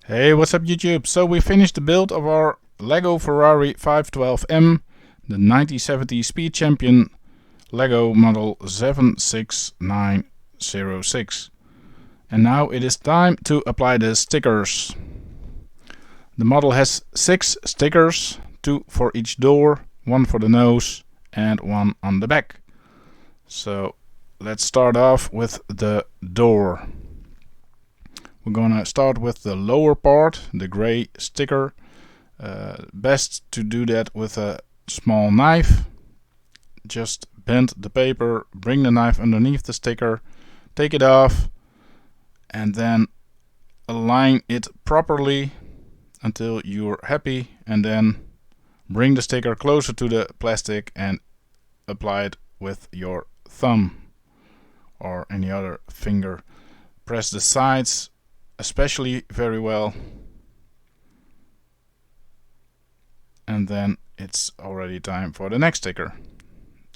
Hey, what's up YouTube? So we finished the build of our Lego Ferrari 512M, the 1970 Speed Champion Lego model 76906. And now it is time to apply the stickers. The model has 6 stickers, 2 for each door, 1 for the nose and 1 on the back. So let's start off with the door. We're gonna start with the lower part, the gray sticker. Best to do that with a small knife. Just bend the paper, bring the knife underneath the sticker, take it off, and then align it properly until you're happy, and then bring the sticker closer to the plastic and apply it with your thumb or any other finger. Press the sides especially very well, and then it's already time for the next sticker.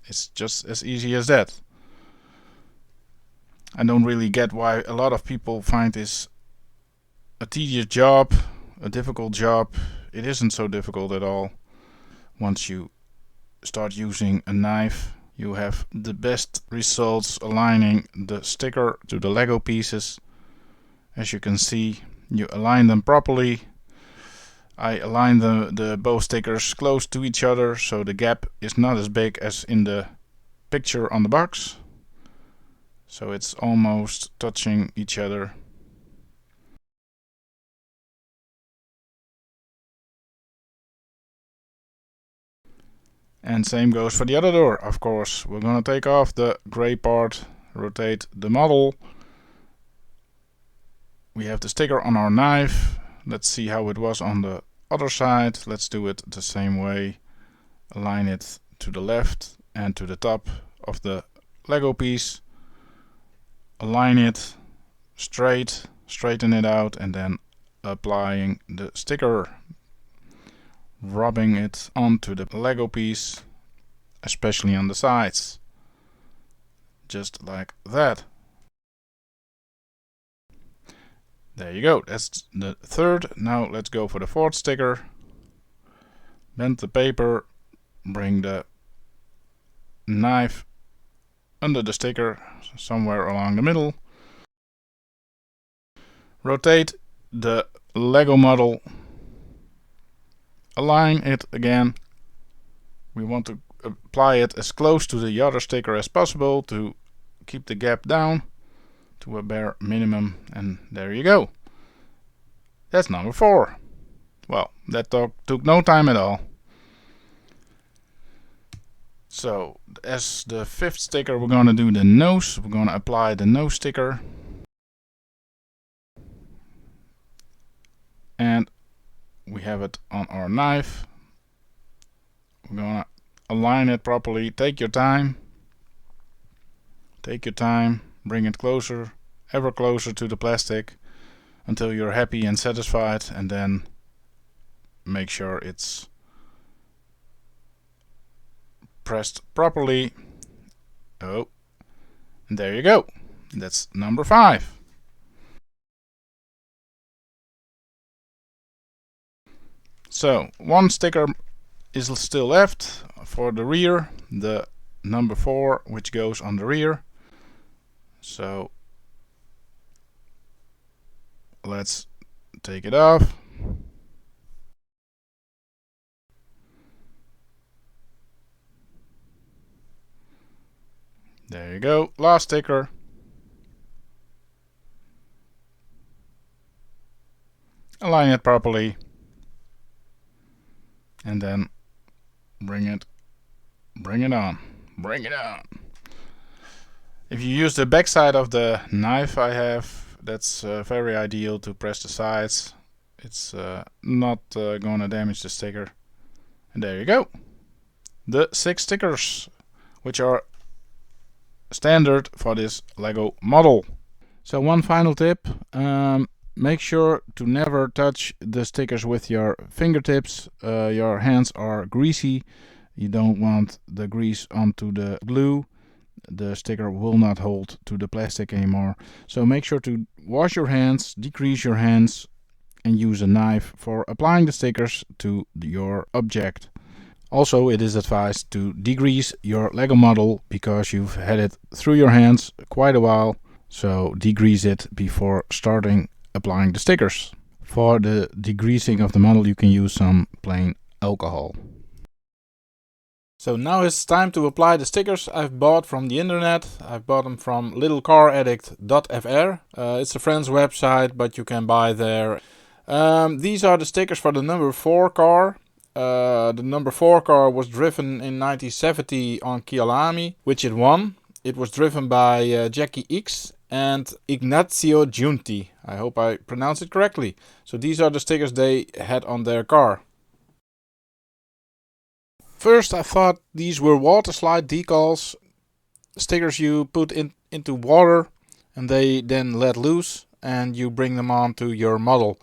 It's just as easy as that. I don't really get why a lot of people find this a tedious job, a difficult job. It isn't so difficult at all. Once you start using a knife, you have the best results aligning the sticker to the Lego pieces. As you can see, you align them properly. I align the both stickers close to each other, so the gap is not as big as in the picture on the box. So it's almost touching each other. And same goes for the other door, of course. We're gonna take off the gray part, rotate the model. We have the sticker on our knife. Let's see how it was on the other side. Let's do it the same way. Align it to the left and to the top of the Lego piece. Align it straight, straighten it out, and then applying the sticker, rubbing it onto the Lego piece, especially on the sides, just like that. There you go, that's the third. Now let's go for the fourth sticker. Bend the paper, bring the knife under the sticker, somewhere along the middle. Rotate the Lego model, align it again. We want to apply it as close to the other sticker as possible to keep the gap down to a bare minimum, and there you go. That's number 4. Well, that took no time at all. So, as the fifth sticker, we're going to do the nose. We're going to apply the nose sticker. And we have it on our knife. We're going to align it properly. Take your time. Take your time. Bring it closer, ever closer to the plastic until you're happy and satisfied, and then make sure it's pressed properly. Oh, and there you go. That's number 5. So, one sticker is still left for the rear, the number 4, which goes on the rear. So, let's take it off. There you go, last sticker. Align it properly. And then bring it on. Bring it on. If you use the back side of the knife I have, that's very ideal to press the sides. It's not going to damage the sticker. And there you go. The 6 stickers, which are standard for this Lego model. So one final tip. Make sure to never touch the stickers with your fingertips. Your hands are greasy. You don't want the grease onto the glue. The sticker will not hold to the plastic anymore. So make sure to wash your hands, degrease your hands, and use a knife for applying the stickers to your object. Also, it is advised to degrease your Lego model because you've had it through your hands quite a while. So degrease it before starting applying the stickers. For the degreasing of the model, you can use some plain alcohol. So now it's time to apply the stickers I've bought from the internet. I've bought them from littlecaraddict.fr. It's a friend's website, but you can buy there. These are the stickers for the number 4 car. The number 4 car was driven in 1970 on Kyalami, which it won. It was driven by Jacky Ickx and Ignazio Giunti. I hope I pronounced it correctly. So these are the stickers they had on their car. First I thought these were water slide decals. stickers you put into water and they then let loose and you bring them onto your model.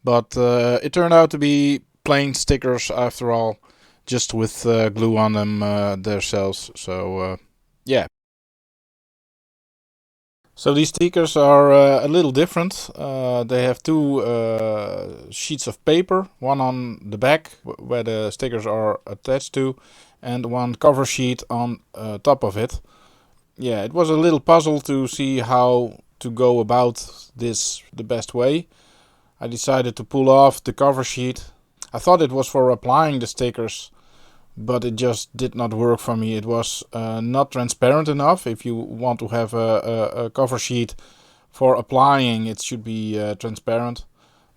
But it turned out to be plain stickers after all, just with glue on them themselves. So yeah. So these stickers are a little different. They have two sheets of paper, one on the back where the stickers are attached to, and one cover sheet on top of it. Yeah, it was a little puzzle to see how to go about this the best way. I decided to pull off the cover sheet. I thought it was for applying the stickers, but it just did not work for me. It was not transparent enough. If you want to have a cover sheet for applying, it should be transparent,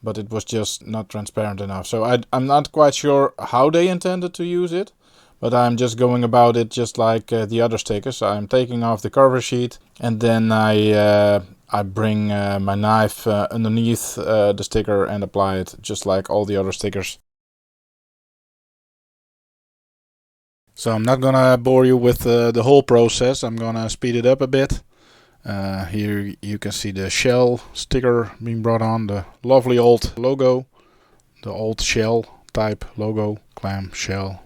but it was just not transparent enough. So I'm not quite sure how they intended to use it, but I'm just going about it just like the other stickers. I'm taking off the cover sheet and then I bring my knife underneath the sticker and apply it just like all the other stickers. So I'm not gonna bore you with the whole process. I'm gonna speed it up a bit. Here you can see the shell sticker being brought on, the lovely old logo, the old shell type logo, clam shell.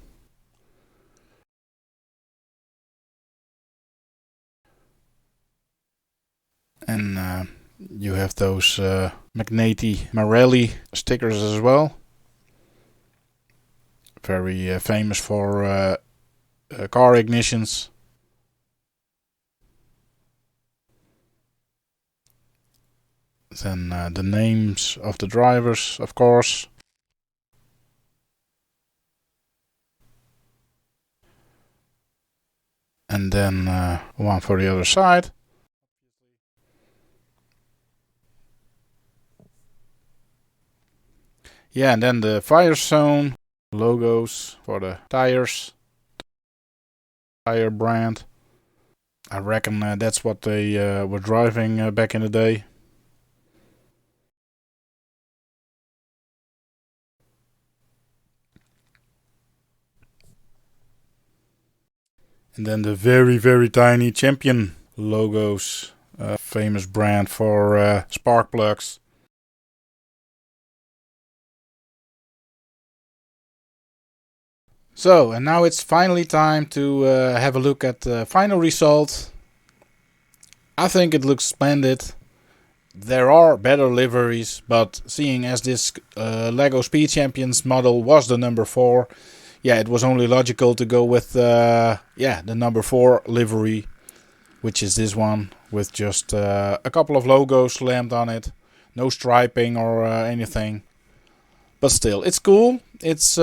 And you have those Magneti Marelli stickers as well. Very famous for car ignitions. Then the names of the drivers, of course. And then one for the other side. Yeah, and then the Firestone logos for the tires, tire brand. I reckon that's what they were driving back in the day. And then the very, very tiny Champion logos, famous brand for spark plugs. So, and now it's finally time to have a look at the final result. I think it looks splendid. There are better liveries, but seeing as this Lego Speed Champions model was the number 4, yeah, it was only logical to go with the number 4 livery, which is this one with just a couple of logos slammed on it, no striping or anything. But still, it's cool. It's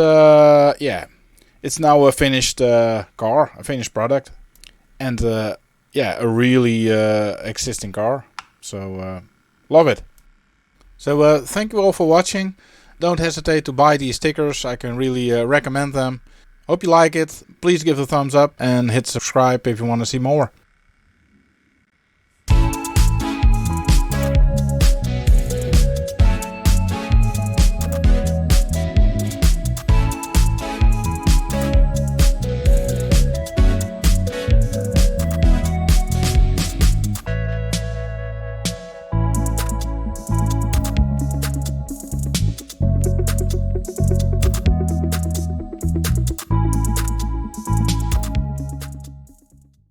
it's now a finished car, a finished product, and a really existing car. So love it. So thank you all for watching. Don't hesitate to buy these stickers. I can really recommend them. Hope you like it. Please give it a thumbs up and hit subscribe if you want to see more.